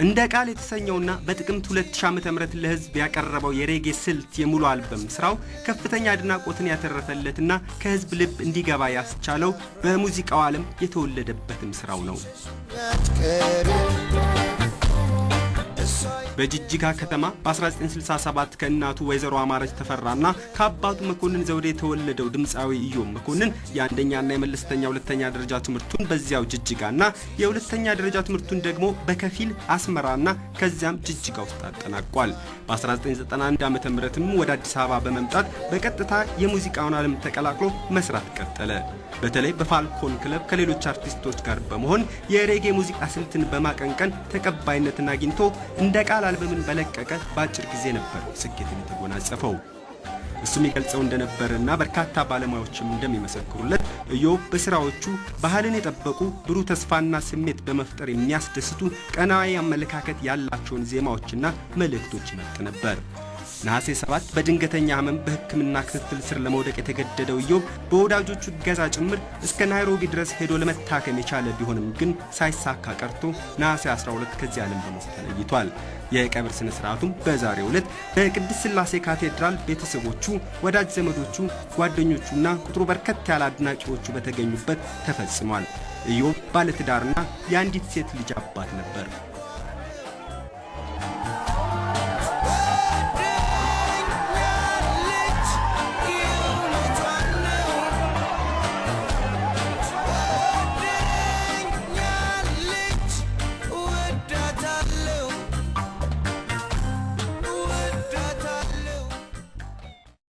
እንደ ቃል የተሰኘውና በጥቅምት 2000 ዓ.ም ለህዝብ ያቀረበው የሬጌ ስልት የሙሉ አልበም ስራው ከፍተኛ አድናቆትን ያተረፈለትና ከህዝብ ልብ እንዲገባ ያስቻለው በሙዚቃው ዓለም የተወለደበትም ስራው ነው። በጅጅጋ ከተማ በ1967 ከእናቱ ወይዘሮ አማረች ተፈራና ከአባቱ መኮንን ዘውዴ የተወለደው ድምጻዊ ኢዮብ መኮንን የአንደኛና የመለስተኛ ሁለተኛ ደረጃ ትምህርቱን በዚያው ጅጅጋና የሁለተኛ ደረጃ ትምህርቱን ደግሞ በከፊል አስመራና ከዚያም ጅጅጋ ውስጥ አጠናቋል። በ1991 ዓ.ም ወደ አዲስ አበባ በመምጣት በቀጥታ የሙዚቃውን ዓለም ተቀላቅሎ መስራት ቀጠለ። በተለይ በፋልኮን ክለብ ከሌሎች አርቲስቶች ጋር በመሆን የሬጌ ሙዚቃ ስልትን በማቀንቀን ተቀባይነትን አግኝቶ እንደ ቃል አልበምን በለቀቀ በአጭር ጊዜ ነበር ስኬትን የተጎናጸፈው። እሱም ይገልጸው እንደነበረና በርካታ ባለሙያዎችም እንደሚመሰክሩለት ኢዮብ በስራዎቹ ባህልን የጠበቁ ብሩህ ተስፋና ስሜት በመፍጠር የሚያስደስቱ ቀናዊ አመለካከት ያላቸውን ዜማዎችና መልእክቶች ይመርጥ ነበር። ነሐሴ 7 በድንገተኛ ህመም በህክምና ክትትል ስር ለመውደቅ የተገደደው ኢዮብ በወዳጆቹ ገዛ ጭምር እስከ ናይሮቢ ድረስ ሄዶ ለመታከም የቻለ ቢሆንም ግን ሳይሳካ ቀርቶ ነሐሴ 12 ከዚህ ዓለም በሞት ተለይቷል። የቀብር ስነ ስርዓቱም በዛሬው ዕለት በቅድስት ሥላሴ ካቴድራል ቤተሰቦቹ፣ ወዳጅ ዘመዶቹ፣ ጓደኞቹና ቁጥሩ በርከት ያለ አድናቂዎቹ በተገኙበት ተፈጽሟል። ኢዮብ ባለትዳርና የአንዲት ሴት ልጅ አባት ነበር።